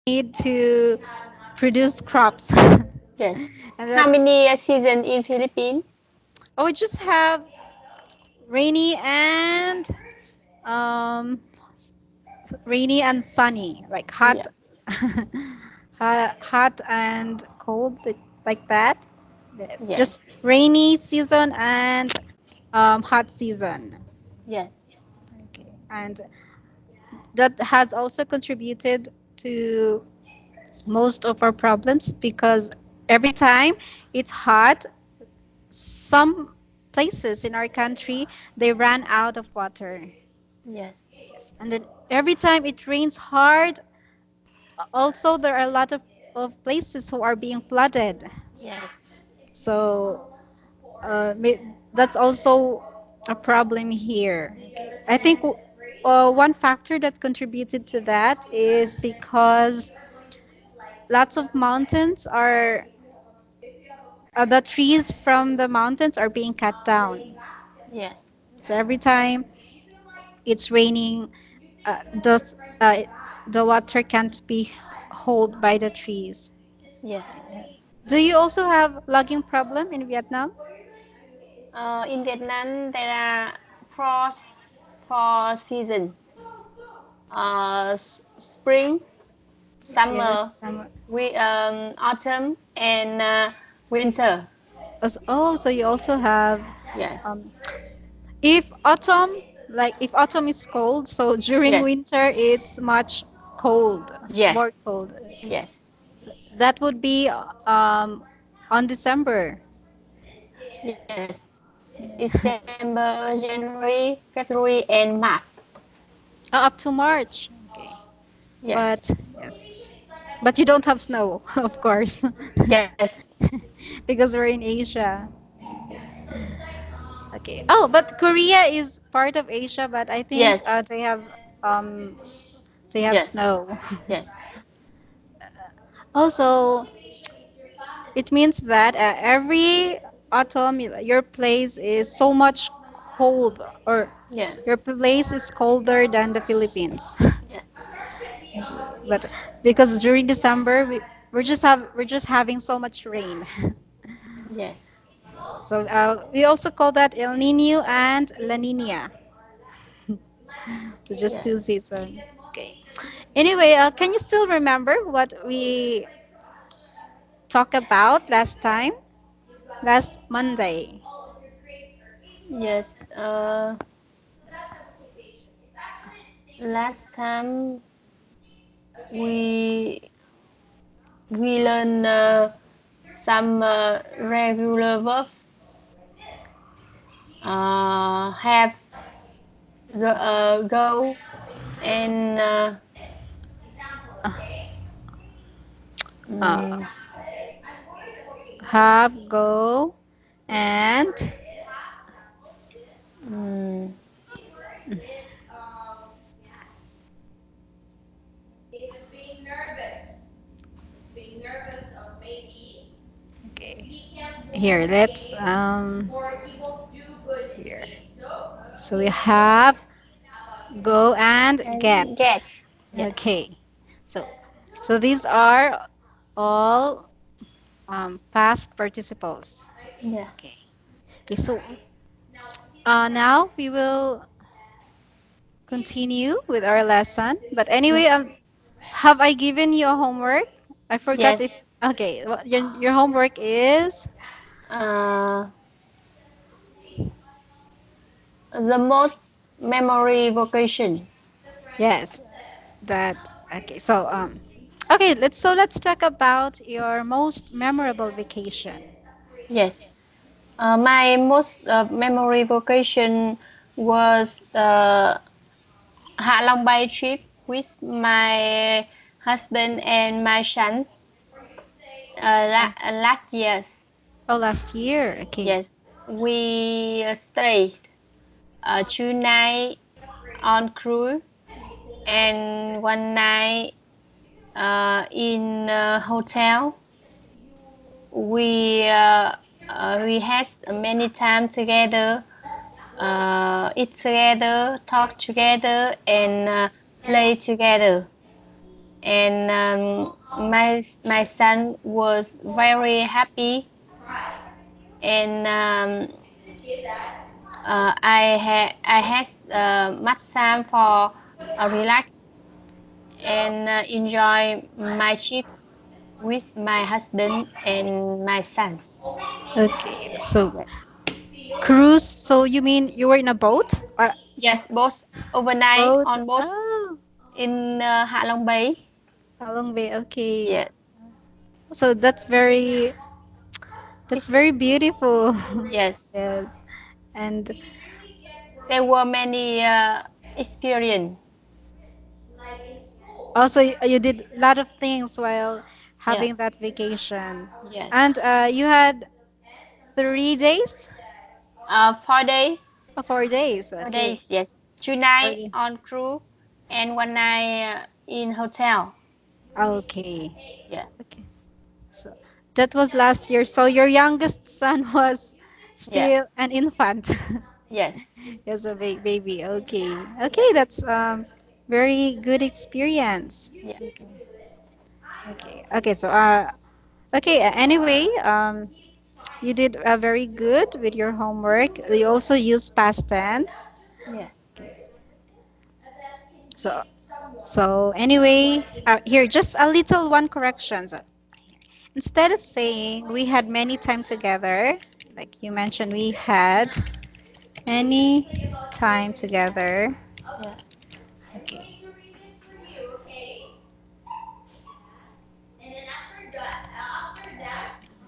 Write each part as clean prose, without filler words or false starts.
need to produce crops. Yes. And How that's many season in Philippines? oh, we just have rainy and um rainy and sunny, like hot, Yeah. hot and cold, like that. Just Yes. rainy season and hot season. Yes. Okay, and that has also contributed to most of our problems because every time it's hot, some places in our country they ran out of water. Yes. Yes. And then every time it rains hard, also there are a lot of places who are being flooded. Yes. So that's also a problem here. I think one factor that contributed to that is because lots of mountains are the trees from the mountains are being cut down. Yes. So every time it's raining, the water can't be held by the trees. Yes. Do you also have logging problem in Vietnam? In Vietnam, there are four, four seasons. Spring, summer, Yes. Summer. autumn, and winter. Oh, so you also have Yes. um, if autumn, like if autumn is cold, so during Yes. winter it's much cold, Yes. more cold. Yes. That would be on December, Yes. December, January, February, and March. up to March. Okay, Yes. but yes, but you don't have snow, of course, Yes. because we're in Asia. Okay. Oh, but Korea is part of Asia, but I think Yes. um s- they have Yes. snow. Yes. Also, it means that every autumn your place is so much cold, or Yeah. your place is colder than the Philippines. Yeah. But because during December we're just having so much rain. Yes. So we also call that El Nino and La Nina. So just two Yes. seasons. Okay. Anyway, can you still remember what we talked about last time? Last Monday. Yes. Last time we we learn some regular verb. Have, go, and Uh, mm, have, go, and mm, okay. Here, let's here. So we have go and and get. get. Yes. Okay. So so these are all past participles. Yeah. Okay. Okay. So now we will continue with our lesson. But anyway, Yes. have I given you a homework? I forgot Yes. if. Okay, your homework is. Uh, the most memory vocation. Yes, that. Okay, so okay, let's talk about your most memorable vacation. Yes. My most memory vocation was the Hạ Long Bay trip with my husband and my son Oh, last year. oh, last year. Okay. Yes, we stayed 2 nights on cruise and 1 night in hotel. We had many time together, eat together, talk together, and play together. and my son was very happy, and I had much time for relax and enjoy my trip with my husband and my sons. Okay, so Yes, cruise. So you mean you were in a boat? yes, both overnight Boat. on boat Oh, in Hạ Long Bay. Halong Bay. Okay. Yes, So that's it's very beautiful. yes. Yes. And There were many experience. also you did a lot of things while Yeah, having that vacation. yes. And you had 3 days? 4 days, Oh, 4 days. 4 days. Okay. Yes, 2 nights Okay. on cruise and one night in hotel. Okay. Yeah, Okay. So that was last year. So your youngest son was yeah, still an infant. yes, Yes, a baby. Okay. Okay, that's very good experience. yeah, Okay. Okay. Okay. So okay. Anyway, you did very good with your homework. You also use past tense. yes, So anyway, here just a little one correction. So, instead of saying we had many time together, like you mentioned, we had many time together. yeah, Okay.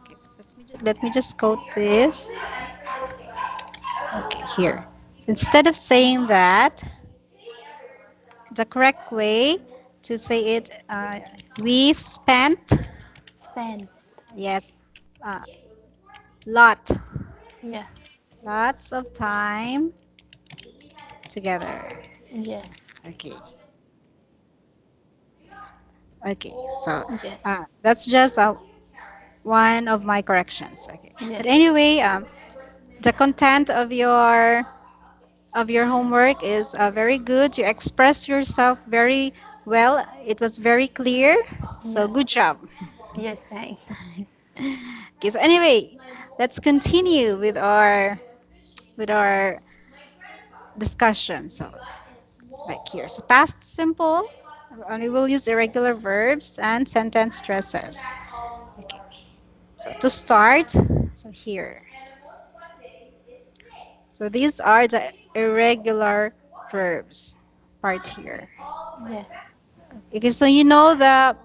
Okay. Let me just quote this. Okay, here. So instead of saying that, the correct way to say it, we spent, spend. yes, uh, lot, Yeah, lots of time together. yes, Okay, okay. So yes, that's just one of my corrections. Okay, but yes, anyway, the content of your homework is very good. You express yourself very well. It was very clear. So yeah, good job. yes, thanks. Okay, so anyway, let's continue with our discussion. So like here, so past simple, and we will use irregular verbs and sentence stresses. Okay, so to start, so here, so these are the irregular verbs part here. Yeah, Okay, so you know the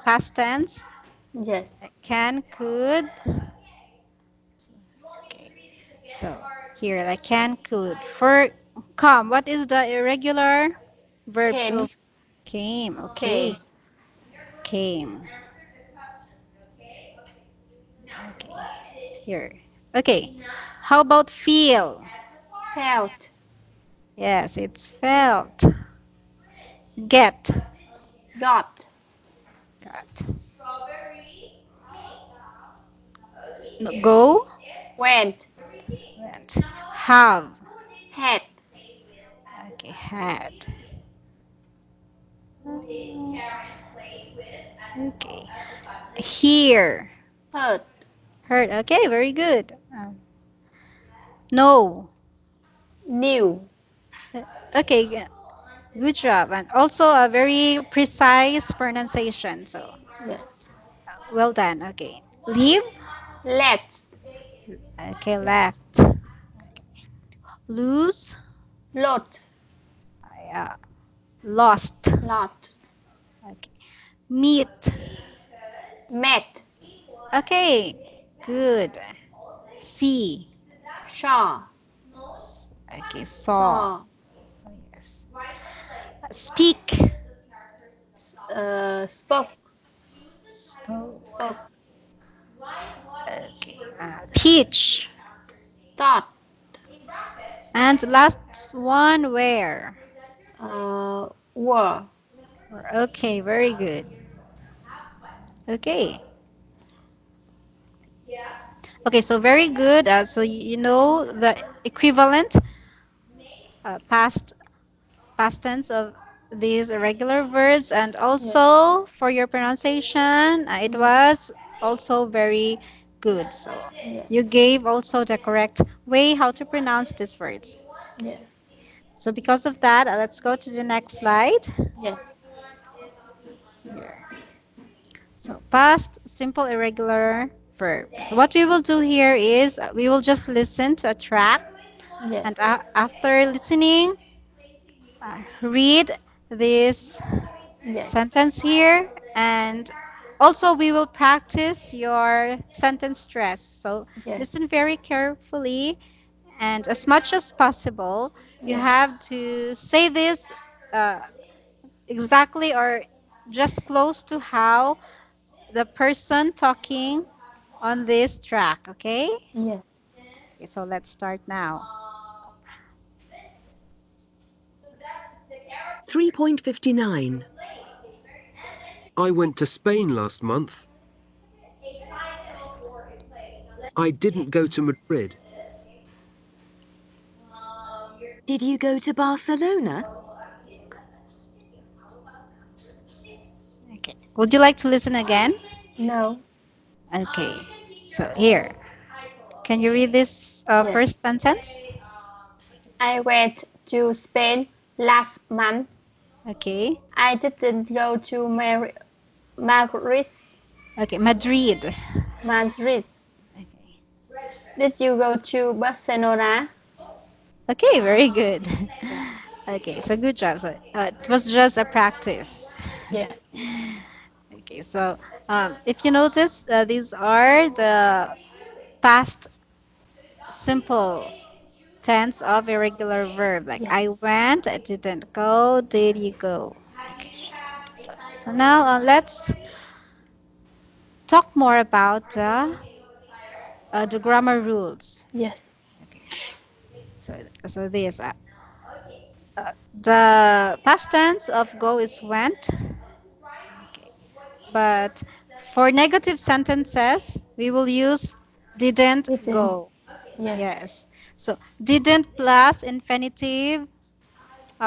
past tense, yes. can, could. Okay, so here, like can, could. For come, what is the irregular verb? Came, So came, okay, came, came. Okay, here. Okay, how about feel? felt, Yes, it's felt. Get. got, Got. No, go. went, Went. Have. had, Okay, had. Okay. Hear. heard, Heard. Okay, very good. No. knew. Okay, good job. And also a very precise pronunciation. So, Yes. well done. Okay. Leave. Left, Okay, left. Lose. lot, Uh, lost. lot, Okay. Meet. met, Okay, good. See. saw, Okay, saw. saw, Yes. Speak. spoke, Spoke. spoke, Okay. Teach. thought, And last one, where. were. Okay, very good. Okay. Okay, so very good. So you know the equivalent past tense of these irregular verbs, and Yes. also for your pronunciation, it Yes. was also very good. So Yes. you gave also the correct way how to pronounce these words. Yes. So because of that, let's go to the next slide. Yes. So past simple irregular verb. So what we will do here is we will just listen to a track, Yes. and after listening, read this Yes. sentence here, and also we will practice your sentence stress. So Yes. listen very carefully, and as much as possible you Yes. have to say this uh, exactly or just close to how the person talking on this track. Okay, Yes. okay, so let's start now. 3.59. I went to Spain last month. I didn't go to Madrid. Did you go to Barcelona? Okay, would you like to listen again? No. Okay, so here, can you read this Yes. first sentence? I went to Spain last month. Okay. I didn't go to Madrid. Okay, Madrid. Madrid. Okay. Did you go to Barcelona? Okay, very good. Yeah. Okay, so good job. So it was just a practice. Yeah. Okay, so if you notice, these are the past simple tense of irregular verb. Like Yes. I went, I didn't go, did you go? Okay. So now let's talk more about the grammar rules. Yes. Okay. So this the past tense of go is went. Okay. But for negative sentences, we will use didn't Didn't. go. Yes. Yes. So didn't plus infinitive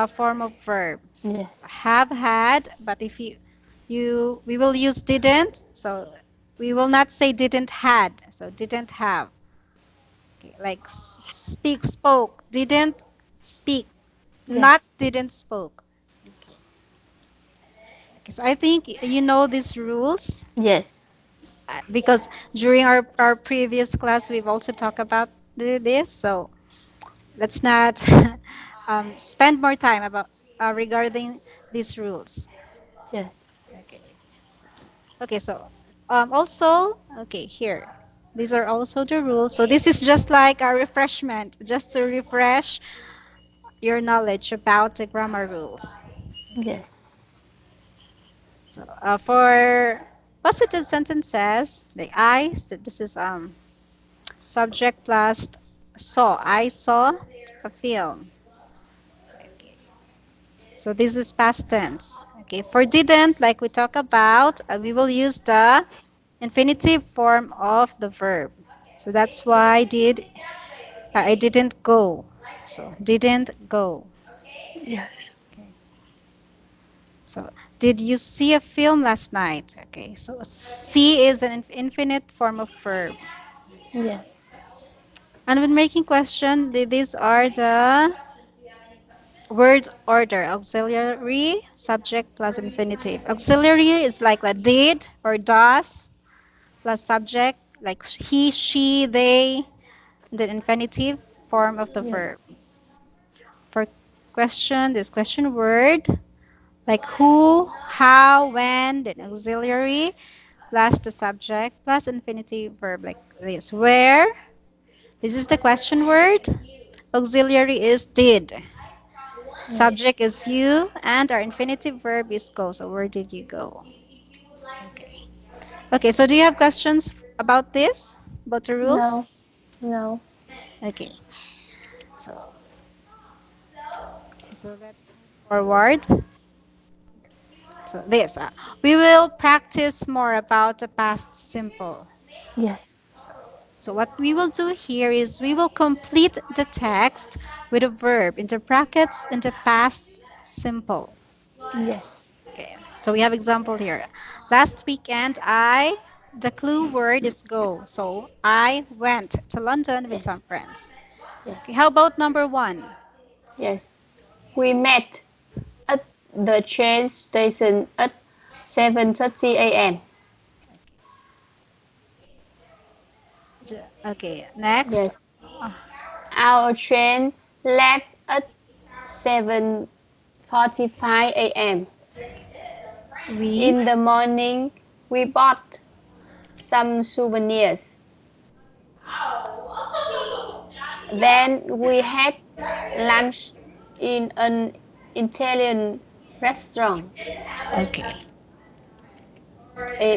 form of verb. So Yes. have had, but if you we will use didn't. So we will not say didn't had. So didn't have. Okay. Like speak spoke. Didn't speak. Not Yes. didn't spoke. Okay. Okay. So I think you know these rules. Yes. Because during our previous class we've also talked about this, so let's not spend more time about regarding these rules. Yes. Okay, okay, so also okay, here these are also the rules, so this is just like a refreshment, just to refresh your knowledge about the grammar rules. Okay, Yes. so for positive sentences, the I, so this is subject plus saw. I saw a film. Okay. So this is past tense. Okay. For didn't, like we talk about, we will use the infinitive form of the verb. So that's why I didn't go. So didn't go. Yes. Okay. So did you see a film last night? Okay. So see is an infinite form of verb. Yes. And when making question, these are the word order: auxiliary, subject plus infinitive. Auxiliary is like a did or does plus subject, like he, she, they, the infinitive form of the Yes. verb. For question, this question word like who, how, when, then auxiliary plus the subject plus infinitive verb like this. Where, this is the question word. Auxiliary is did. Yes. Subject is you, and our infinitive verb is go. So where did you go? Okay. Okay, so do you have questions about this? About the rules? No. No. Okay. So let's move forward. So this we will practice more about the past simple. Yes. So what we will do here is we will complete the text with a verb in the brackets in the past simple. Yes. Okay, so we have example here. Last weekend, the clue word is go. So I went to London with Yes. some friends. Yes. Okay, how about number one? Yes. We met at the train station at 7:30 a.m. Okay, next. Yes. Uh, Our train left at 7:45 a.m. we. In the morning, we bought some souvenirs. Then we had lunch in an Italian restaurant. Okay.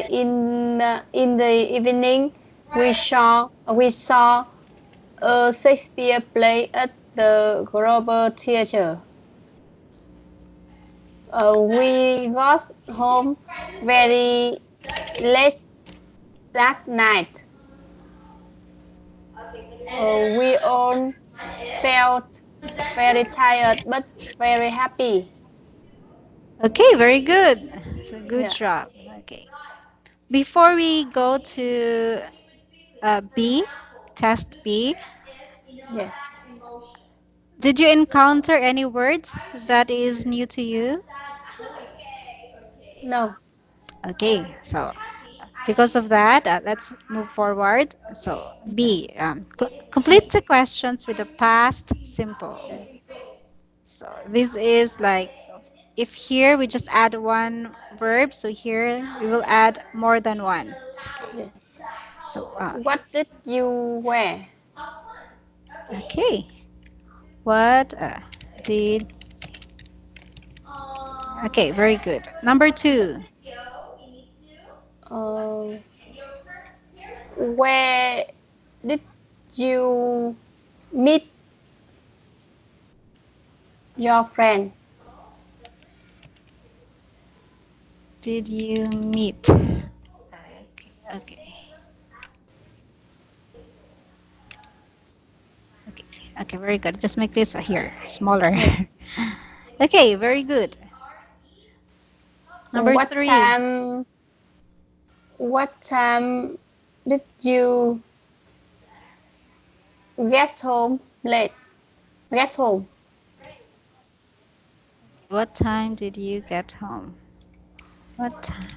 In the evening, we saw a Shakespeare play at the Global Theatre. We got home very late that night. We all felt very tired but very happy. Okay, very good. So good Yeah. job. Okay. Before we go to B, test B, Yes. did you encounter any words that is new to you? No. Okay, so because of that, let's move forward. So Yeah. B, complete the questions with the past simple. Yes. So this is like if here we just add one verb, so here we will add more than one. Yes. So What did you wear? okay, what did? Okay, very good. Number two, Uh, where did you meet your friend? did you meet? Okay, okay, okay, okay, very good. Just make this here smaller. Yes. Okay, very good. Number What three. time? What time did you get home late? Get home. What time did you get home? What time?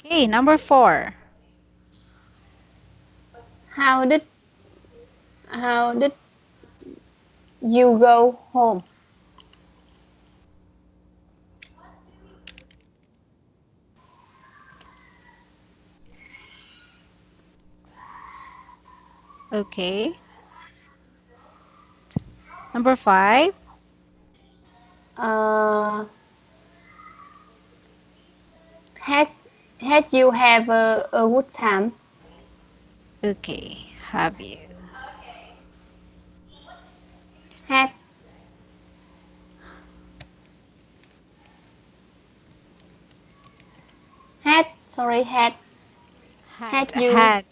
Okay, number four. How did how did you go home? Okay. Number five. Uh, had had you have a good time? Okay, have you? Had had Had. had you Had.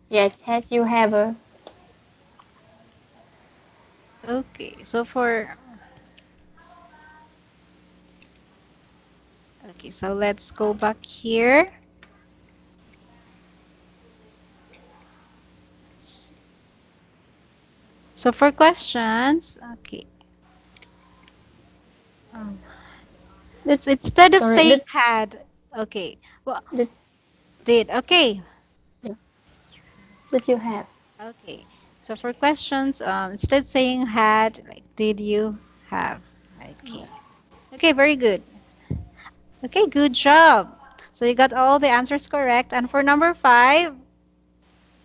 yes had you have a Okay, so for. Okay, so let's go back here. S- So for questions, okay. Um, did so instead of sorry saying did had, okay. Well, did did. Okay. yeah, did you have? Okay. So for questions, instead saying had, like did you have? Okay. Okay, very good. Okay, good job. So you got all the answers correct. And for number five,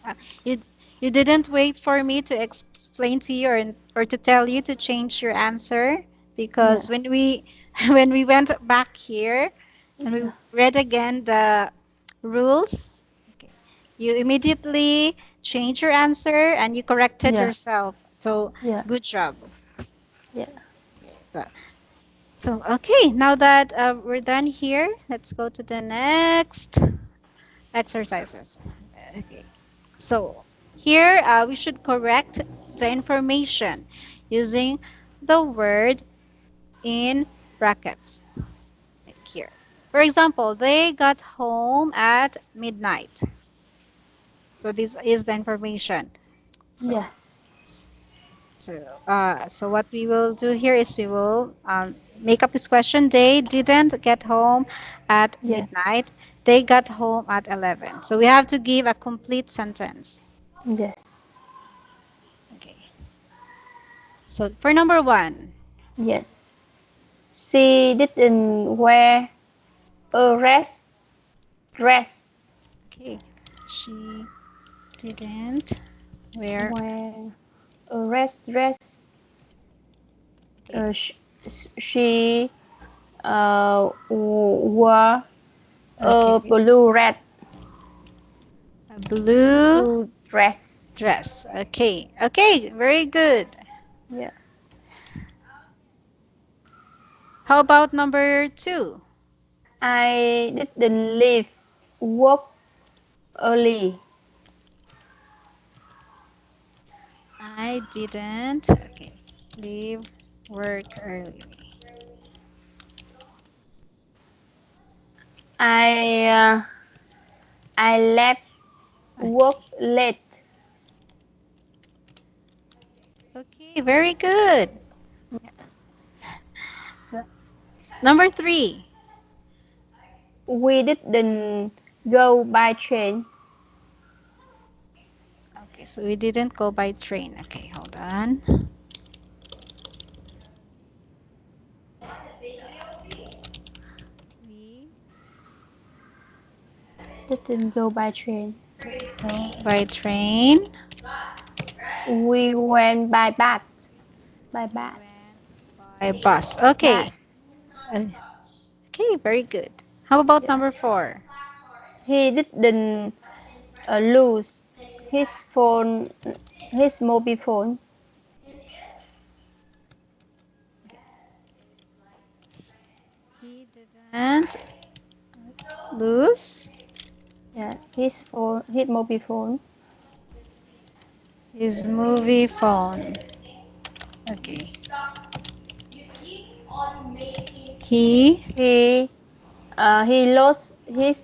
uh, you you didn't wait for me to explain to you or to tell you to change your answer because Yeah. when we when we went back here and we Yeah. read again the rules, okay, you immediately changed your answer and you corrected Yeah. yourself. So Yeah. good job. Yeah. So, so okay, now that we're done here, let's go to the next exercises. Okay. So here we should correct the information. using the word in brackets like here. For example, they got home at midnight. So this is the information. So Yeah. so what we will do here is we will make up this question. They didn't get home at Yeah. midnight. They got home at 11. So we have to give a complete sentence. Yes. Okay. So for number one, Yes. She didn't wear a rest dress. okay, she didn't wear. Wear a rest dress. Okay, She wore a okay, a blue blue dress. dress. Okay, okay, very good. Yeah. How about number two? I didn't leave work early. I didn't. Okay, leave work early. I uh, I left work Okay, late. okay, very good. Number three. We didn't go by train. Okay, so we didn't go by train. Okay, hold on. We Didn't go by train. didn't go by train. We went by bus. By We bus. went by bus. Okay. Bus. Uh, okay, very good. How about Yeah. number four? He didn't lose his phone, his mobile phone. He didn't lose Yeah, his phone, his mobile phone. his movie phone. Okay. He He lost his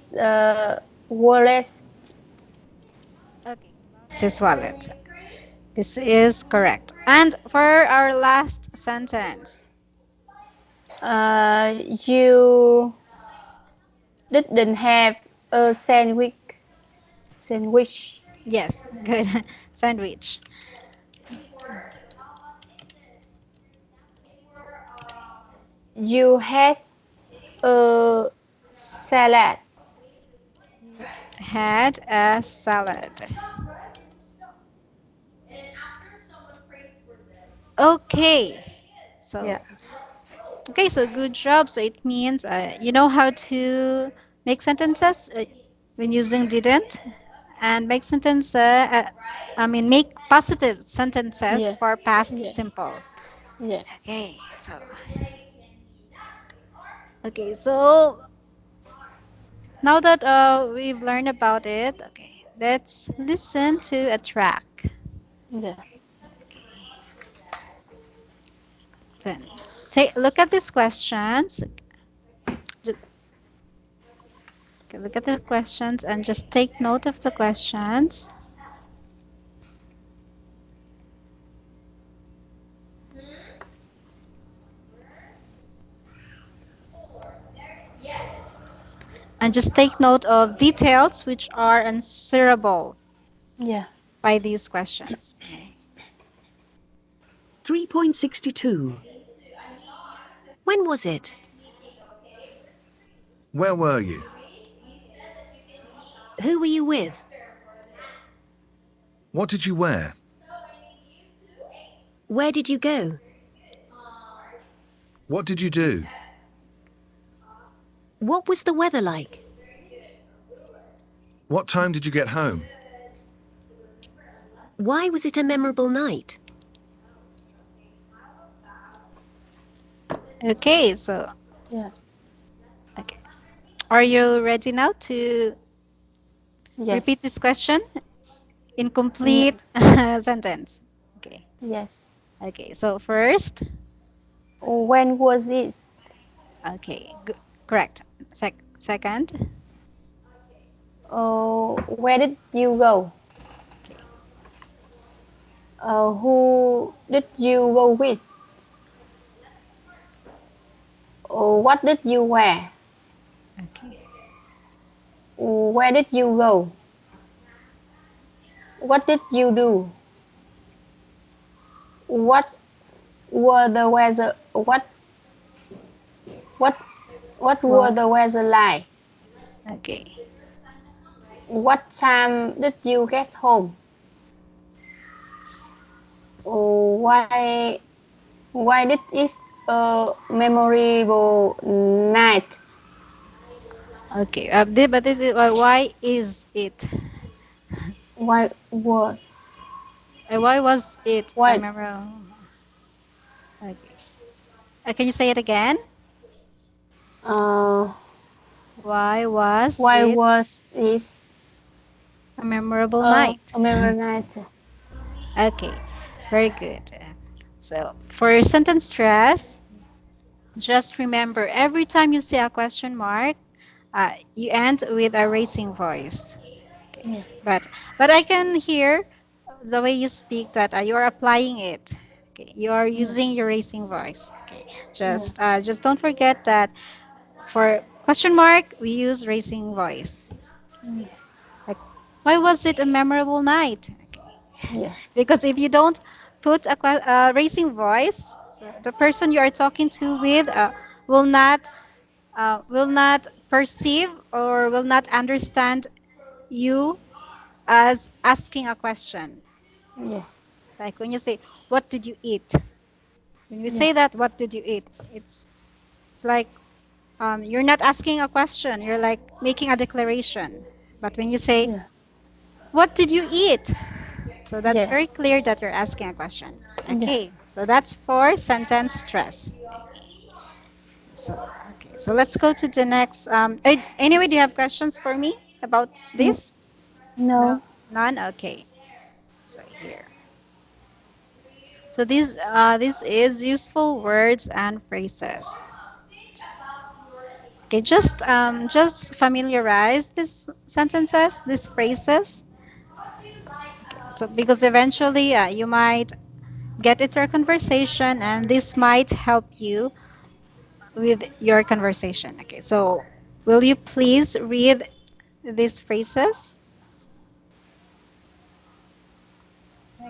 wallet. okay, lost his wallet. This is correct. And for our last sentence. You didn't have a sandwich. Sandwich. Yes, good. Sandwich. You had a salad. Had a salad. Okay. So Yeah. okay, so good job. So it means you know how to make sentences when using didn't and make I mean make positive sentences Yes. for past Yes. simple. Yes. Okay, so now that we've learned about it, okay, let's listen to a track. Yeah. Then take look at these questions. Ju- okay, look at the questions and just take note of the questions. And just take note of details which are answerable Yeah. by these questions. Okay. 3.62. When was it? Where were you? Who were you with? What did you wear? Where did you go? What did you do? What was the weather like? What time did you get home? Why was it a memorable night? Okay, so Yeah. okay. Are you ready now to repeat Yes. this question in No. complete sentence? Okay. Yes. Okay, so first, When was it? okay, correct. Second, Where did you go? okay, Who did you go with? What did you wear? okay, Where did you go? What did you do? What were the weather? What what were what? the weather like? Okay, What time did you get home? Why did it a memorable night? okay. But this is why is it? Why was Why was it a why memorable? Okay. Can you say it again? uh Why was why it was it a memorable night? a memorable night? Okay, very good. So for sentence stress, just remember every time you see a question mark, you end with a raising voice. Okay. Yeah, But I can hear the way you speak that you are applying it. Okay, you are yeah, using your raising voice. Okay, yeah, just don't forget that for question mark we use raising voice. yeah, Like, why was it a memorable night? Okay. yeah, Because if you don't put a raising voice, so the person you are talking to with will not will not perceive or will not understand you as asking a question. yeah, Like when you say, "What did you eat?" When you yeah, say that, "What did you eat?" It's like you're not asking a question. You're like making a declaration. But when you say, yeah, "What did you eat?" So that's yeah, very clear that you're asking a question. yeah. Okay, so that's for sentence stress. So, okay, so let's go to the next. Anyway, do you have questions for me about N- this? No, no. none. Okay, so here. So this is useful words and phrases. Okay, just familiarize these sentences, these phrases. So because eventually you might get into a conversation, and this might help you with your conversation. Okay, so will you please read these phrases?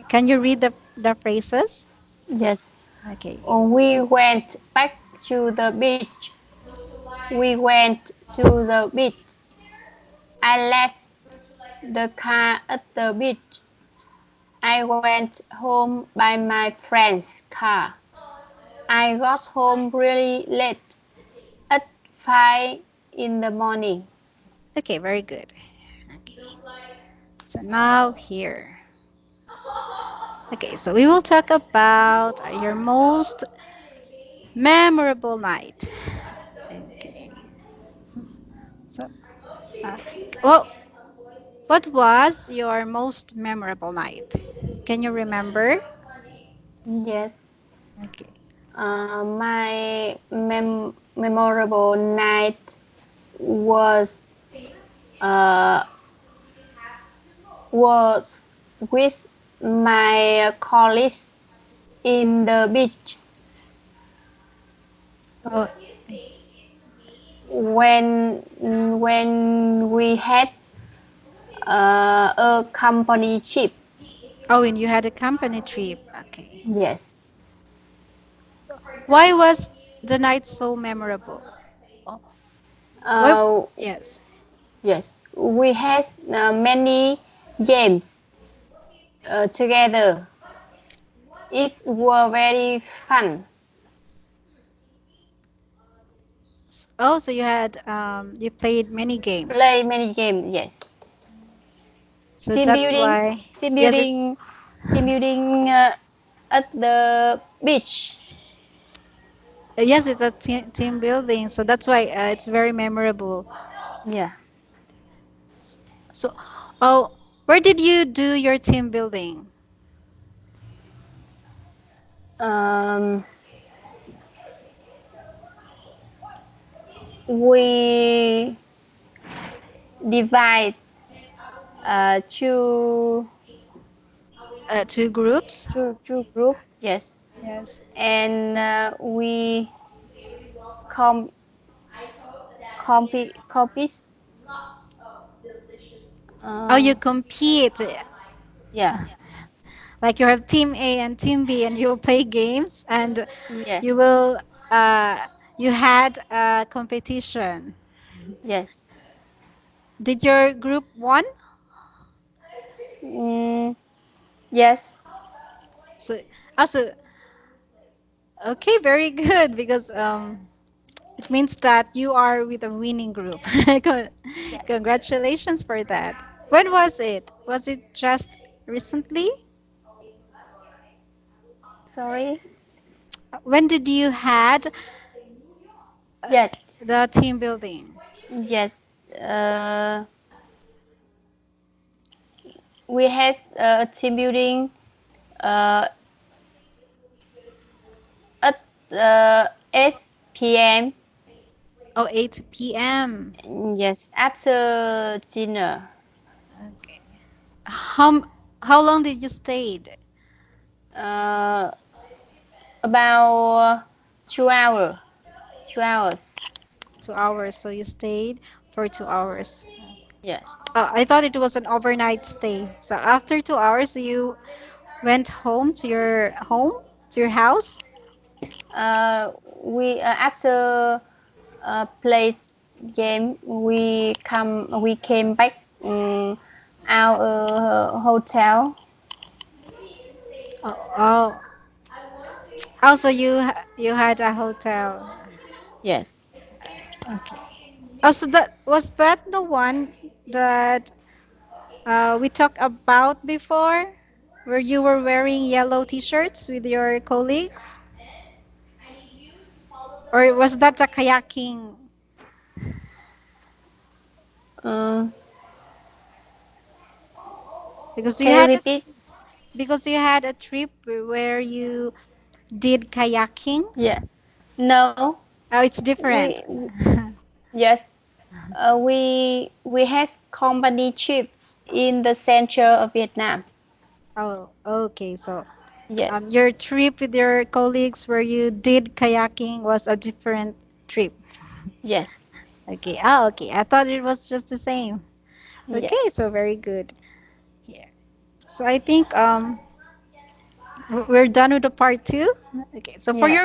Can you read the phrases? Yes. Okay. We went back to the beach. We went to the beach. I left the car at the beach. I went home by my friend's car. I got home really late at 5 in the morning. Okay, very good. Okay. So now here. Okay, so we will talk about your most memorable night. Okay. So, uh, well, what was your most memorable night? Can you remember? Yes. Okay. My memorable night was uh, was with my colleagues in the beach Oh, when we had a company trip. oh, and you had a company trip. Okay. Yes. Why was the night so memorable? Oh, why? Uh, Yes. yes. We had many games together. It was very fun. Oh, so you played many games. Play many games. Yes. So Team that's building. why. Team Yes, it. building. Team building at the beach. Yes, it's a team building. So that's why it's very memorable. Yeah. So, oh, where did you do your team building? Um, we divide to Two groups. group. Yes, Yes. and we com compete. Oh, you Uh, compete. yeah, Like you have team A and team B, and you'll play games, and yeah, you will. You had a competition. yes. Did your group won? Mm, yes. So, also, okay, very good because it means that you are with a winning group. Con- Yes. Congratulations for that. When was it? Was it just recently? Sorry. When did you had Yes. the team building? Yes. Uh, we had a team building uh, at 8 p.m. Oh, 8 p.m. Yes, after dinner. Okay. How long did you stayed? Uh, about 2 hours. 2 hours. 2 hours. So you stayed for 2 hours. Yeah. I thought it was an overnight stay. So after 2 hours, you went home to your house. We after play game, we came back our hotel. Oh, also you had a hotel. Yes. Okay. Also, that was that the one that we talked about before, where you were wearing yellow T-shirts with your colleagues, or was that a kayaking? Uh, Because you can you had a repeat? because you had a trip where you did kayaking. Yeah. No, Oh, it's we different. yes. We had company trip in the center of Vietnam. Oh, okay. So, Yes. your trip with your colleagues where you did kayaking was a different trip. Yes. Okay. Ah, okay. I thought it was just the same. Yeah. Okay, so very good. Yeah. So I think we're done with the part two. Okay. So Yeah.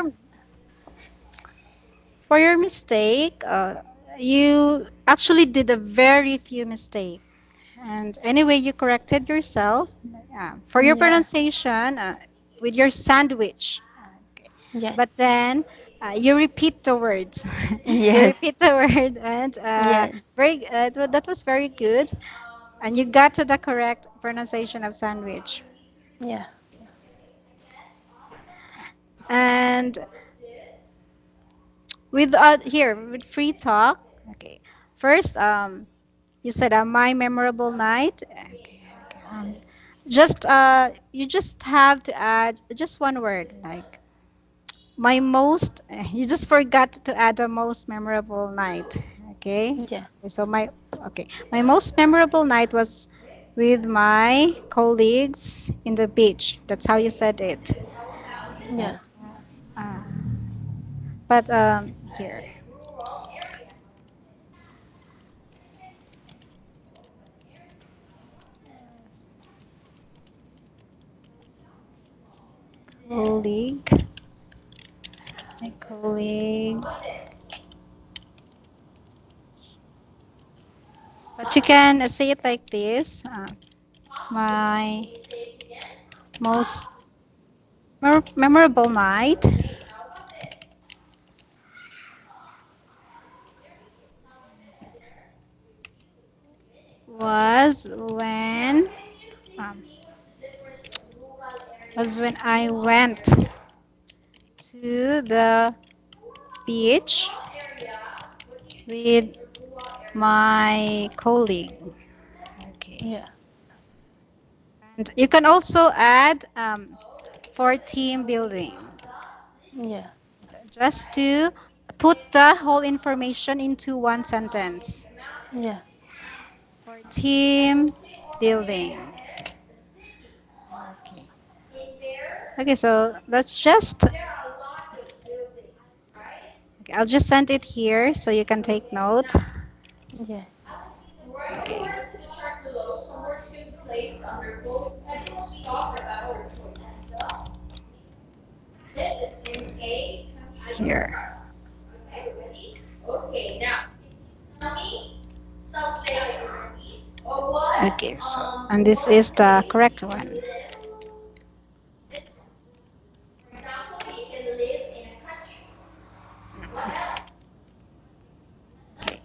for your mistake, you actually did a very few mistake. And anyway, you corrected yourself. For your Yeah. pronunciation, with your sandwich. Okay. Yes. But then you repeat the words. You Yes. repeat the word, and Yes. that was very good. And you got to the correct pronunciation of sandwich. Yeah. And with here with free talk. Okay. First, you said my memorable night. Okay. Just you just have to add just one word like my most. You just forgot to add the most memorable night. Okay. Yeah. So my most memorable night was with my colleagues in the beach. That's how you said it. Yeah. But, uh, but here colleague, my colleague. But you can say it like this. My most memorable night was um, when I went to the beach with my colleague. Okay. Yeah. And you can also add for team building. Yeah. Just to put the whole information into one sentence. Yeah. For team building. Okay. Okay, so that's just. Okay, I'll just send it here so you can take note. Yeah. Okay. Here. Okay, so and this is the correct one. Okay.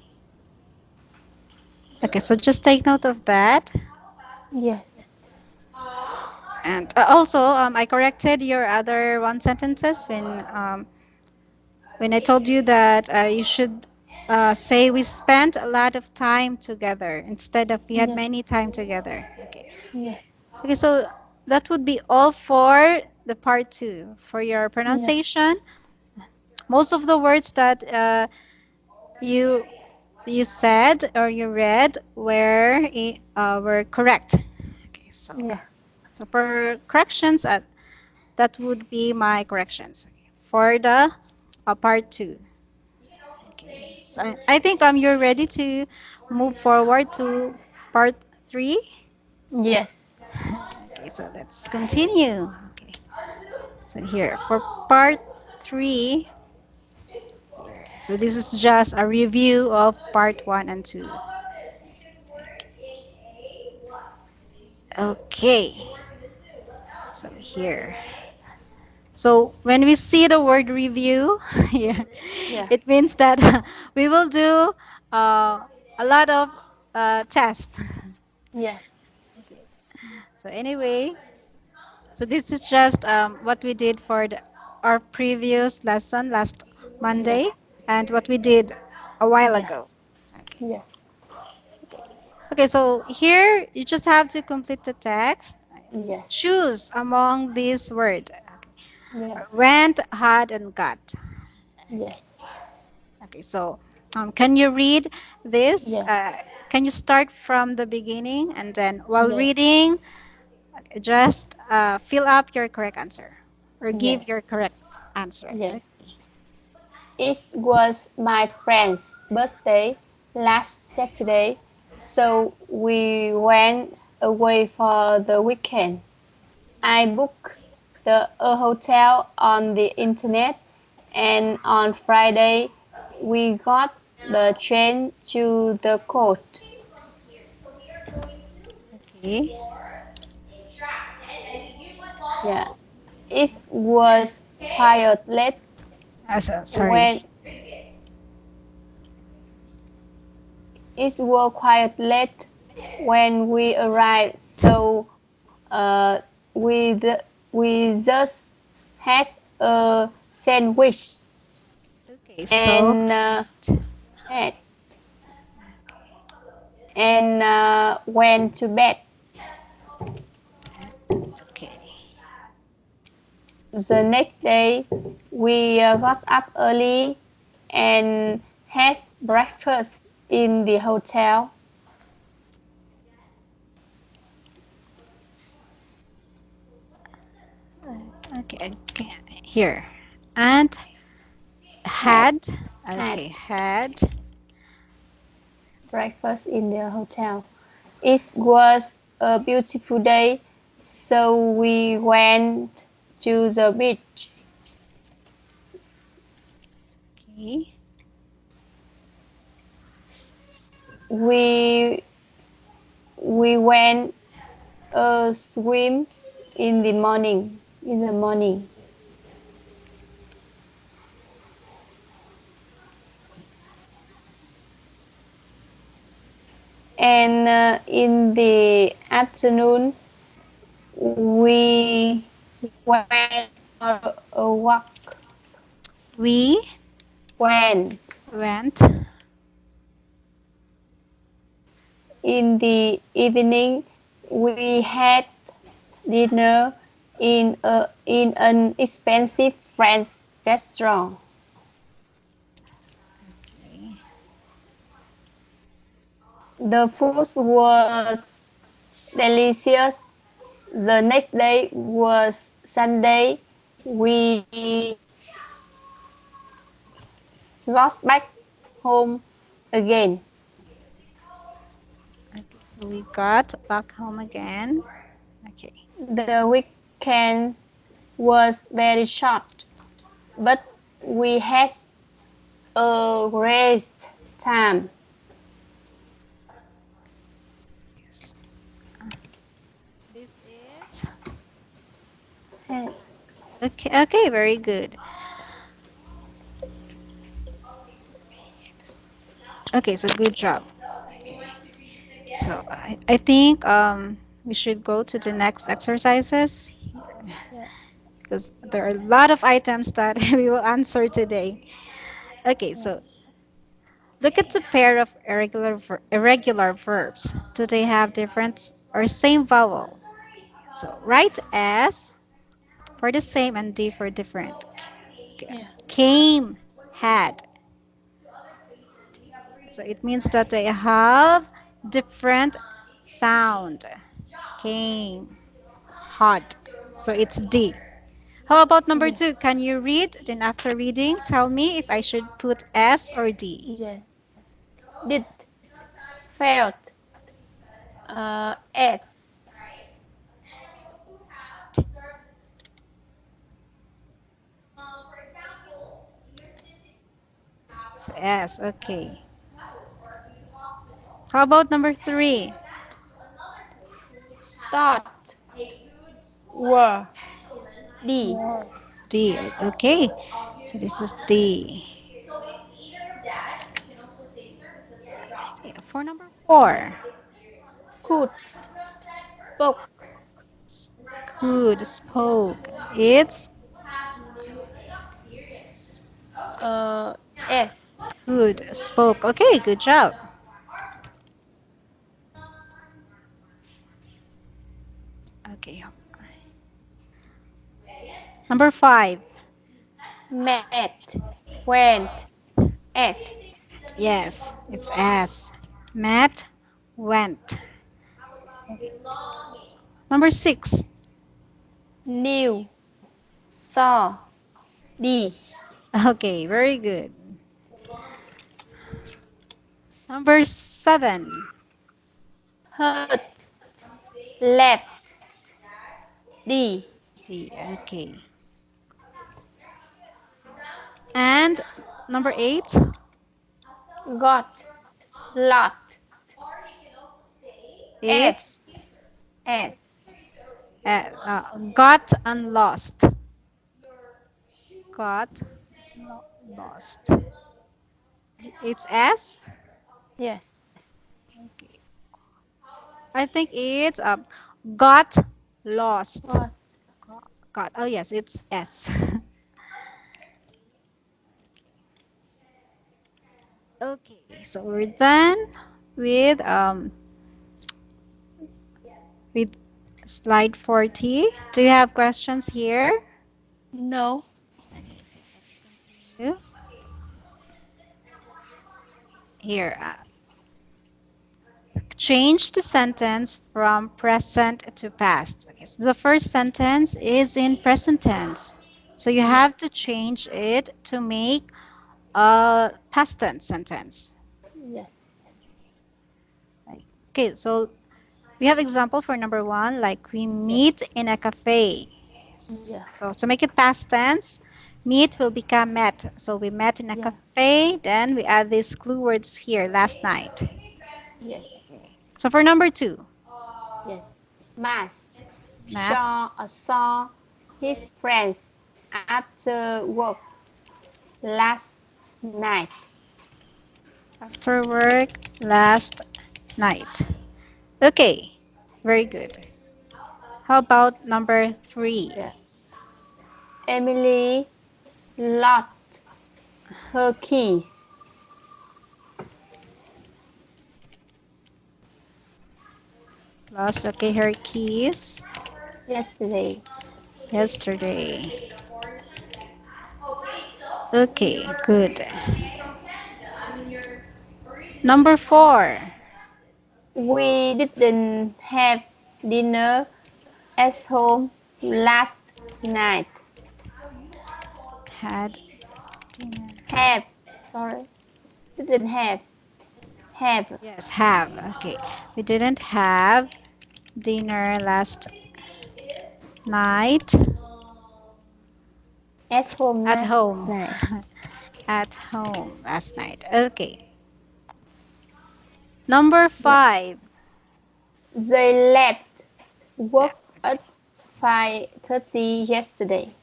Okay, so just take note of that. Yes. And also, I corrected your other one sentences when I told you that you should say we spent a lot of time together instead of we had Yeah. many time together. Okay. Yeah. Okay, so that would be all for the part two. For your Yeah. pronunciation, most of the words that you you said or you read were correct. Okay, Yeah. so for corrections, that would be my corrections. Okay, for the part two. Okay, so I think you're ready to move forward to part three. Yes. Okay, so let's continue. Okay, so here for part three. So this is just a review of part one and two. Okay, so here. So when we see the word review here, Yeah. it means that we will do a lot of tests. Yes. So anyway, so this is just what we did for our previous lesson last Yeah. Monday and what we did a while Yeah. ago. Okay. Yeah. Okay, so here you just have to complete the text. Yes. Choose among these words. Yeah. Went, had, and got. Yes. Okay, so can you read this? Yeah. Can you start from the beginning and then while Yes. reading, just fill up your correct answer or give Yes. your correct answer. Okay. Yes. It was my friend's birthday last Saturday, so we went away for the weekend. I booked a hotel on the internet, and on Friday we got the train to the coast. Okay. Yeah, it was quite late Sorry. when it was quite late when we arrived, so uh, we we just had a sandwich Okay, so and had and went to bed. okay. The next day, we got up early and had breakfast in the hotel. Okay, okay. Here. And Had had. had Okay, had. breakfast in the hotel. It was a beautiful day, so we went to the beach. Okay. We we went a swim in the morning. In the morning, and in the afternoon, we went for a walk. We Went went. in the evening. We had dinner in an expensive restaurant. restaurant. Okay. The food was delicious. The next day was Sunday. We got back home again. Okay, so we got back home again. Okay. The weekend was very short, but we had a great time. Yes. This is okay. Okay, very good. Okay, so good job. So I think we should go to the next exercises Yeah. because there are a lot of items that we will answer today. Okay, so look at the pair of irregular verbs. Do they have different or same vowel? So write S for the same and D for different. Yeah. Came, had. So it means that they have different sound. Came, hot. So it's D. How about number Yeah. two? Can you read? Then after reading, tell me if I should put S or D. Yeah. Did, felt, S, So S, okay. How about number three? thought, were, D. D, okay. So this is D. Okay, for number four, Could, spoke, could, spoke. It's S. could, spoke. Okay, good job. Okay, number five. Met, went, S. Yes, it's S. Met, went. Number six. Knew, saw, D. Okay, very good. Number seven. Heard, left, D. D. Okay. And number eight. Got, lot, S. It's S. got and lost. Got lost. It's S. Yes. I think it's got lost. Got, Got. Oh yes, it's S. Okay, so we're done with um with slide 40. Do you have questions here? no. Okay, so let's continue. Here, change the sentence from present to past. Okay, so the first sentence is in present tense. So you Yeah. have to change it to make a past tense sentence. Yes. Okay, so we have example for number one, like we Yeah. meet in a cafe. Yeah. So to make it past tense, meet will become met. So we met in a Yeah. cafe, then we add these clue words here last night. Yes. So for number two, Yes. Mass. Matt, Saw his friends after work last night. after work last night. Okay, very good. How about number three? Yeah. Emily lost her keys Lost, okay, her keys yesterday. yesterday. Okay, good. Number four. We didn't have dinner at home last night. Had dinner. Have, sorry, didn't have Yes, have. Okay. We didn't have dinner last night at home at last home. night. At home last night. Okay. Number Yeah. five. They left work Left. Okay. at 5:30 yesterday.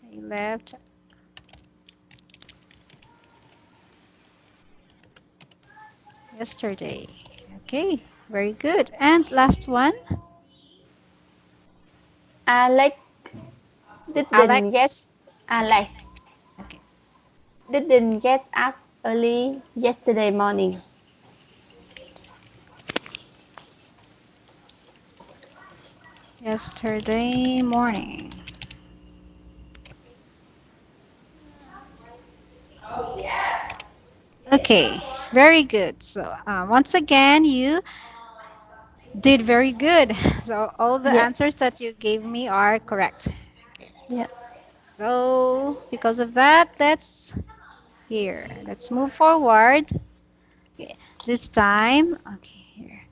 They left yesterday. Okay. Very good. And last one. Alex didn't get Alex. Alex Okay. didn't get up early yesterday morning. Yesterday morning. Okay, very good. So, once again, you did very good. So, all the Yeah, answers that you gave me are correct. Okay. yeah, So, because of that, let's move forward. Okay. This time, okay, here.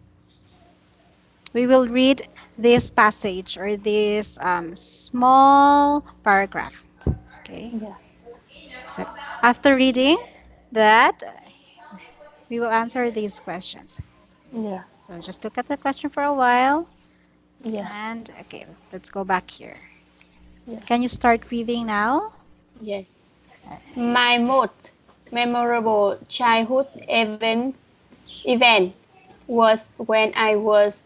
We will read this passage or this small paragraph. Okay. yeah, So, after reading that, we will answer these questions. yeah, So just look at the question for a while. yeah, And okay, let's go back here. yeah. Can you start reading now? Yes. My most memorable childhood event was when I was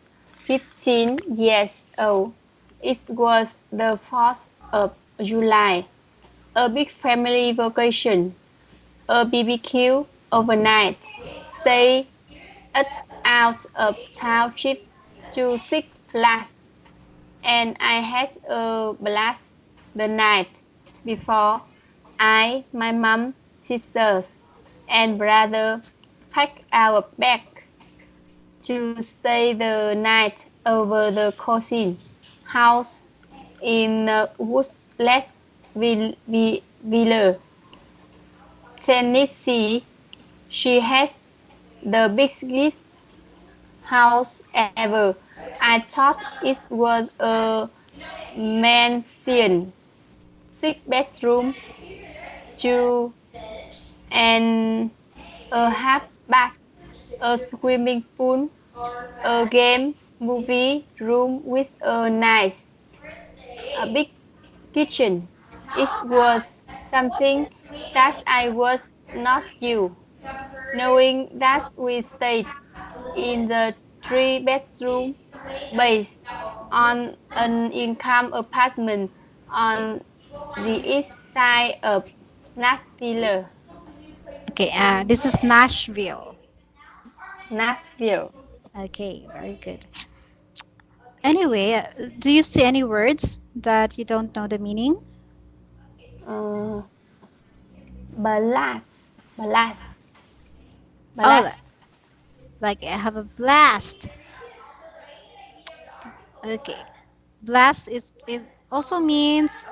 15 years old. It was the 4th of July, a big family vacation, a BBQ overnight, stay at out of town trip to Six Flags, and I had a blast the night before. My mom, sisters, and brother packed our bag to stay the night over the cousin house in Woodless Village, Tennessee. She has the biggest house ever. I thought it was a mansion, 6 bedroom, two and a half bath, a swimming pool, a game movie room with a big kitchen. It was something that I was not used, knowing that we stayed in the 3 bedroom based on an income apartment on the east side of Nashville. Okay, this is Nashville. Nashville. Okay, very good. Anyway, do you see any words that you don't know the meaning? Uh, Blast, blast, Oh, blast. like I have a blast. Okay, blast is it also means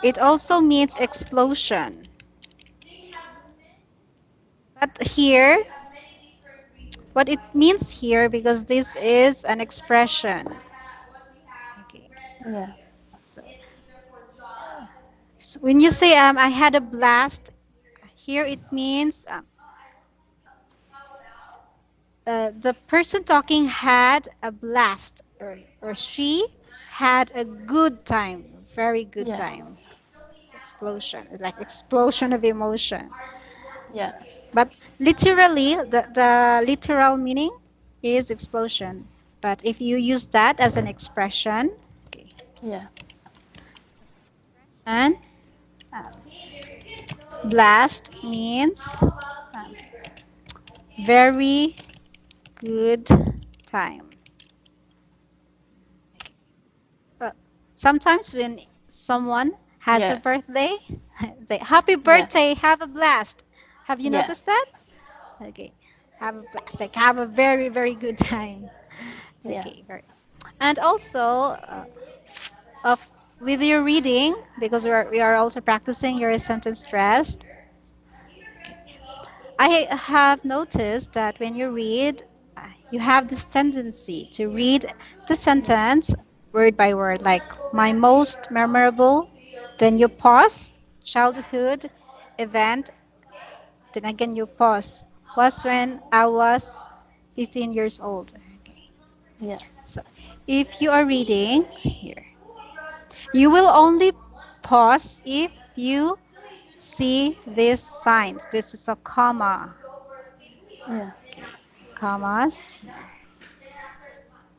it also means explosion. But here, what it means here, because this is an expression. Okay, Yeah, so, so when you say I had a blast, here it means the person talking had a blast, or she had a good time, very good yeah, time. It's explosion, like explosion of emotion. yeah, So, but literally, the literal meaning is explosion. But if you use that as an expression, okay, yeah, and blast means very good time. Uh, sometimes when someone has a Yeah. birthday, say happy Yeah. birthday, have a blast. Have you Yeah. noticed that? Okay, have a blast, like have a very very good time. Yeah. Okay, very. And also, of with your reading, because we are also practicing your sentence stress. I have noticed that when you read, you have this tendency to read the sentence word by word, like my most memorable, then you pause, childhood event, then again you pause, was when I was 15 years old. Okay. Yeah. So if you are reading here, you will only pause if you see these signs. This is a comma. Yeah. Commas.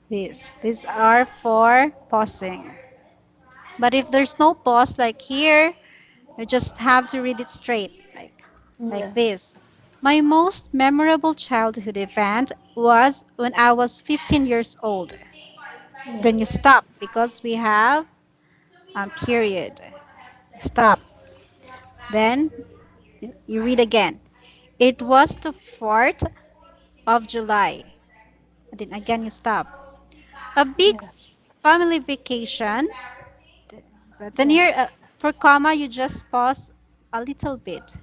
These are for pausing. But if there's no pause, like here, you just have to read it straight, like Yeah. this. My most memorable childhood event was when I was 15 years old. Yeah. Then you stop because we have period. Stop. Then you read again. It was the 4th of July. Then again you stop. A big Yeah. family vacation. But then Yeah. here, for comma, you just pause a little bit,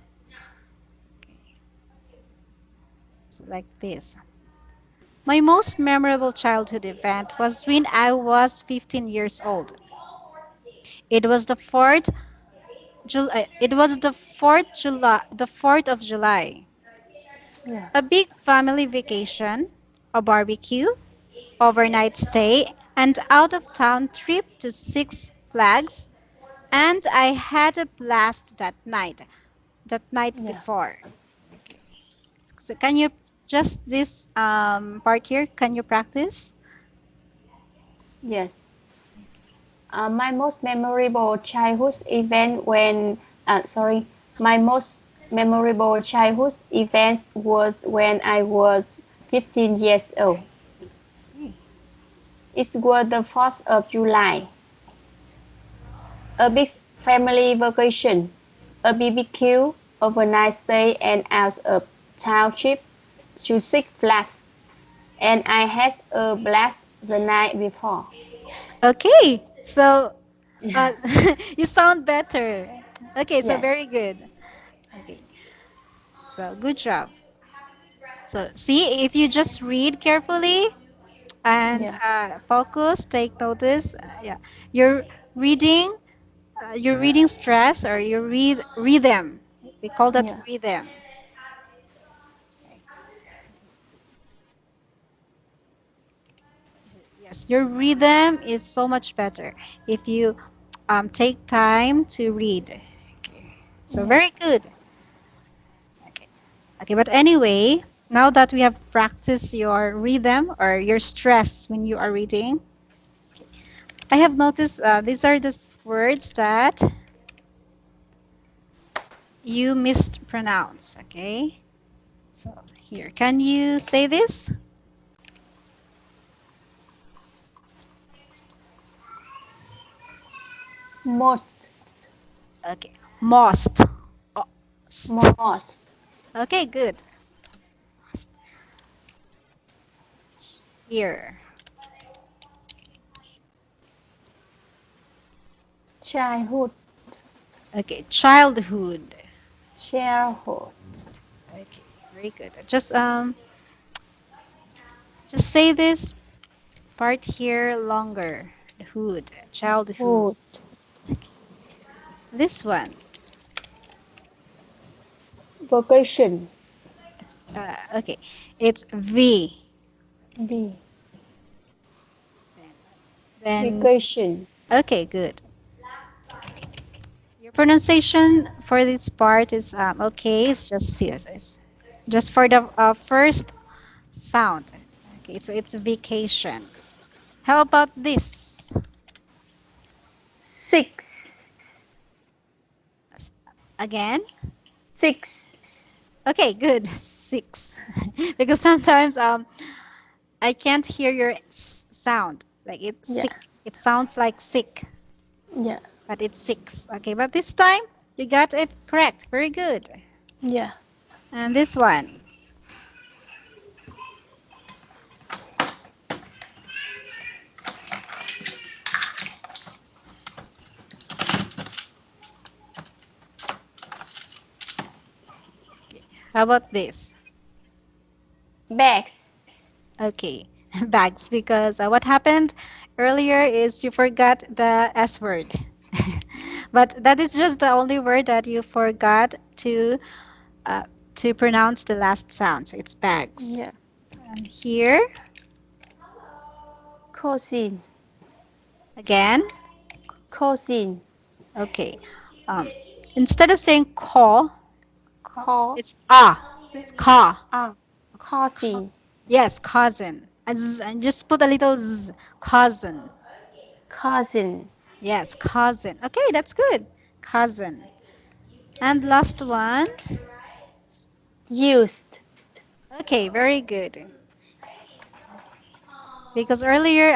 so like this. My most memorable childhood event was when I was 15 years old. It was the 4th July. It was the 4th July, the 4th of July. Yeah. A big family vacation, a barbecue, overnight stay, and out of town trip to Six Flags. And I had a blast that night. That night Yeah. before. So can you just this part here? Can you practice? Yes. My most memorable childhood event sorry, my most memorable childhood event was when I was 15 years old. It was the 4th of July, a big family vacation, a BBQ, overnight stay, and out of town trip to Six Flags, and I had a blast the night before. Okay, so Yeah. you sound better. Okay, so Yes. very good. Okay, so good job. So see, if you just read carefully and Yeah. focus, take notice. Yeah, you're reading. You're reading stress or you read rhythm. We call that Yeah. rhythm. Yes, your rhythm is so much better if you take time to read. Okay. So Yeah. very good. Okay. Okay, but anyway, now that we have practiced your rhythm or your stress when you are reading, I have noticed these are the words that you mispronounce. Okay. So here, can you say this? Most. Okay. Most. Oh, Most. okay, good. Here. Childhood. Okay. Childhood. Childhood. Okay, very good. Just say this part here longer. The hood, childhood. Hood. This one. Vacation. It's okay. It's V. B. Then Vacation. okay, good. Your pronunciation for this part is okay. It's just it's just for the first sound. Okay, so it's vacation. How about this? Six. Again? Six. Okay, good. Six. Because sometimes I can't hear your sound. Like it's Yeah. sick. It sounds like sick. Yeah. but it's 6. Okay, but this time you got it correct. Very good. Yeah. And this one, how about this? Bags. Okay, bags, because what happened earlier is you forgot the S word. But that is just the only word that you forgot uh, to pronounce the last sound. So it's bags. Yeah. And here Cousin. again, Cousin. okay. Um, Instead of saying call, Call. it's ah. It's ka. Ah. Cousin. Yes, cousin. And just put a little z. Cousin. Cousin. Yes, cousin. Okay, that's good. Cousin. And last one. Used. Okay, very good. Because earlier,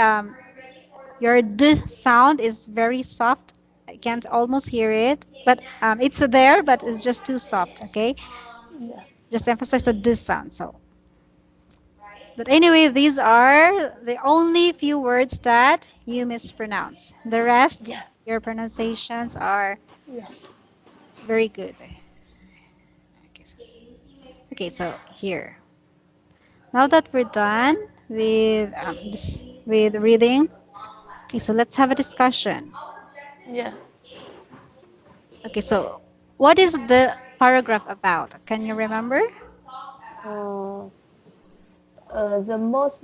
your d sound is very soft. I can't almost hear it, but it's there, but it's just too soft. Okay, Yeah. just emphasize the d sound. So, but anyway, these are the only few words that you mispronounce. The rest, Yeah. your pronunciations are Yeah. very good. Okay, so here. Now that we're done with reading, okay, so let's have a discussion. Yeah. Okay, so what is the paragraph about? Can you remember? Uh, the most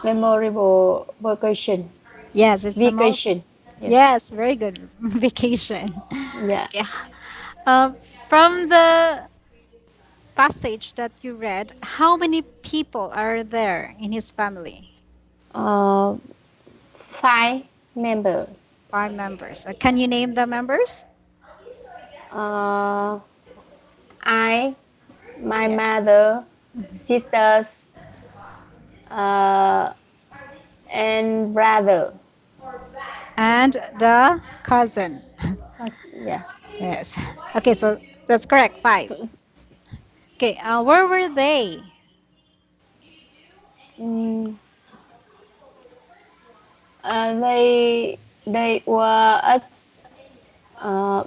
memorable vacation. Yes, it's the most. Vacation. Yes. Yes, very good. Vacation. Yeah. Okay. Uh, from the passage that you read, how many people are there in his family? Uh, 5 members. 5 members. Can you name the members? Uh, I, my Yeah. mother, sisters, uh, and brother. And the cousin. Yeah. Yes. Okay, so that's correct. 5. Okay, where were they? Mm, they were at uh,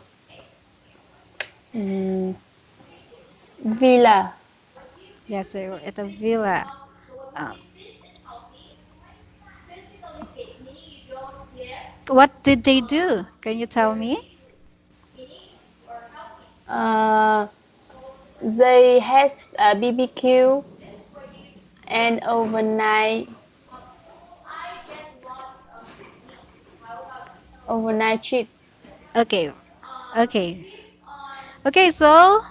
mm, villa. Yes, they were at a villa. Um, what did they do? Can you tell me? Uh, they had a BBQ and overnight trip. Okay, okay, okay. So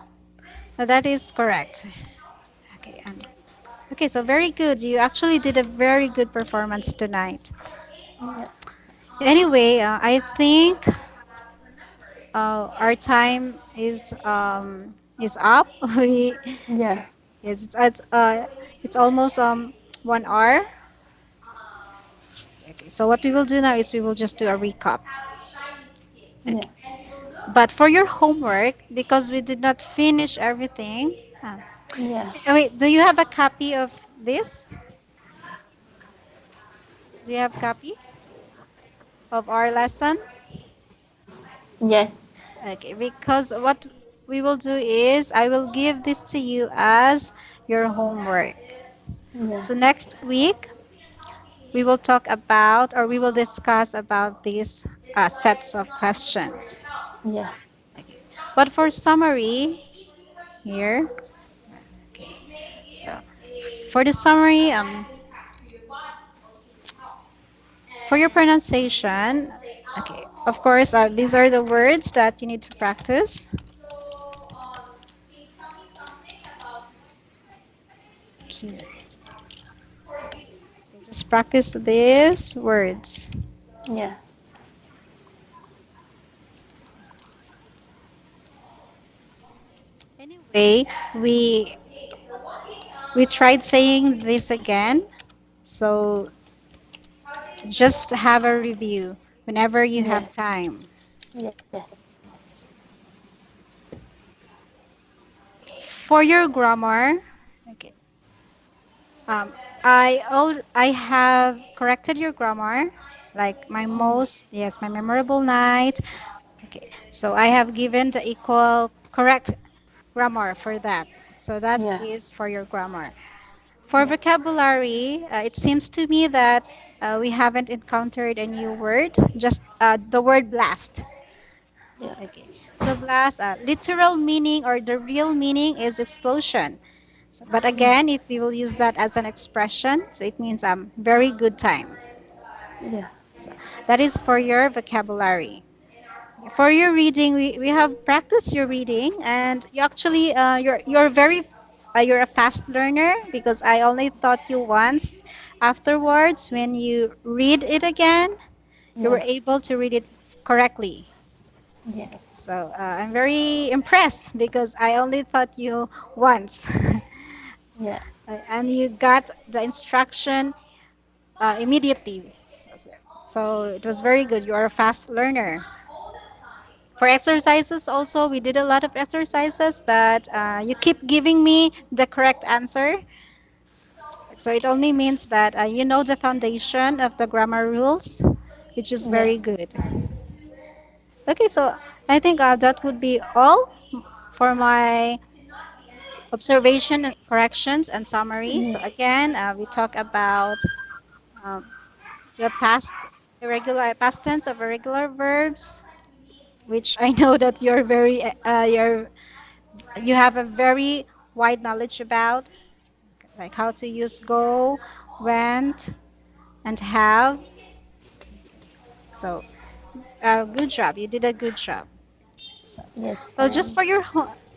that is correct. Okay, okay. So very good. You actually did a very good performance tonight. Yeah. Anyway, I think our time is up. We Yeah. yes, it's almost 1 hour. Okay, so what we will do now is we will just do a recap. Yeah. But for your homework, because we did not finish everything. Yeah. Wait, do you have a copy of this? Do you have copy of our lesson? Yes. Okay, because what we will do is I will give this to you as your homework. Yeah. So next week we will talk about or we will discuss about these sets of questions. Yeah. Okay. But for summary here, so for the summary, for your pronunciation, okay, of course, these are the words that you need to practice. Okay, just practice these words. Yeah. Anyway, we we tried saying this again, so just have a review. whenever you have Yes. time. Yes. For your grammar, okay. Um, I have corrected your grammar, like my most yes my memorable night. Okay, so I have given the equal correct grammar for that. So that Yeah. is for your grammar. For Yeah. vocabulary, it seems to me that we haven't encountered a new word, just the word blast. Yeah. Okay, so blast, literal meaning or the real meaning is explosion. So, but Yeah. again, if we will use that as an expression, so it means very good time. Yeah. So that is for your vocabulary. For your reading, we have practiced your reading, and you actually you're a fast learner because I only taught you once. Afterwards, when you read it again, you were Yeah. able to read it correctly. Yes. So I'm very impressed because I only taught you once, Yeah. and you got the instruction immediately. So it was very good. You are a fast learner. For exercises, also, we did a lot of exercises, but you keep giving me the correct answer. So it only means that you know the foundation of the grammar rules, which is very Yes. good. Okay, so I think that would be all for my observation, corrections, and summary. So Yeah. again, we talk about um, the past tense of irregular verbs, which I know that you have a very wide knowledge about, like how to use go, went, and have. So, good job. You did a good job. So, Yes. so just for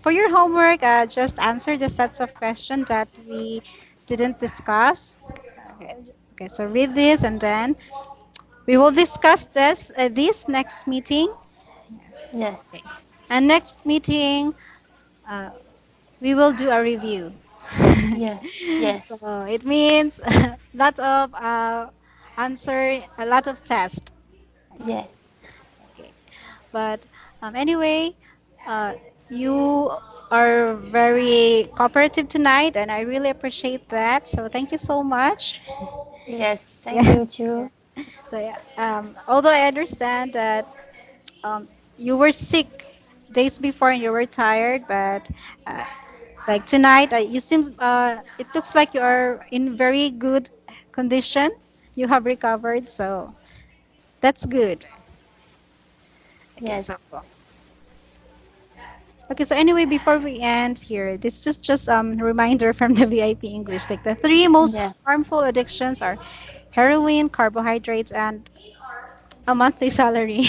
for your homework, just answer the sets of questions that we didn't discuss. Okay. Okay. So read this, and then we will discuss this next meeting. Yes. Okay. And next meeting, uh, we will do a review. Yeah. Yes. So it means lots of answer, a lot of test. Yes. Okay. But anyway, uh, you are very cooperative tonight, and I really appreciate that. So thank you so much. Yes. Thank you Yes. too. So yeah, although I understand that um, you were sick days before and you were tired, but uh, like tonight, it looks like you are in very good condition. You have recovered, so that's good. Okay, Yes. so anyway, before we end here, this just reminder from the VIP English. Like the three most Yeah. harmful addictions are heroin, carbohydrates, and a monthly salary.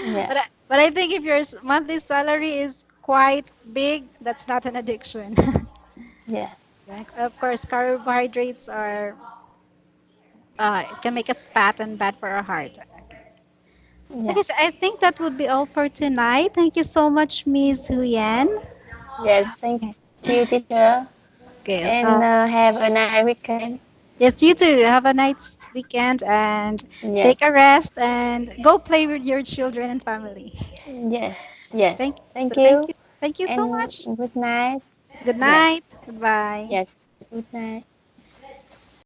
Yeah. But I think if your monthly salary is quite big, that's not an addiction. Yes. Like, of course, carbohydrates are it can make us fat and bad for our heart. Yeah. Okay, so I think that would be all for tonight. Thank you so much, Ms. Huyen. Yes. Thank you, teacher. Okay. And have a nice weekend. Yes, you too. Have a nice weekend and Yes. take a rest and go play with your children and family. Yes. Yes. Thank, Thank thank you. you. Thank you so And much. good night. Good Yes. night. Goodbye. Yes. Good night.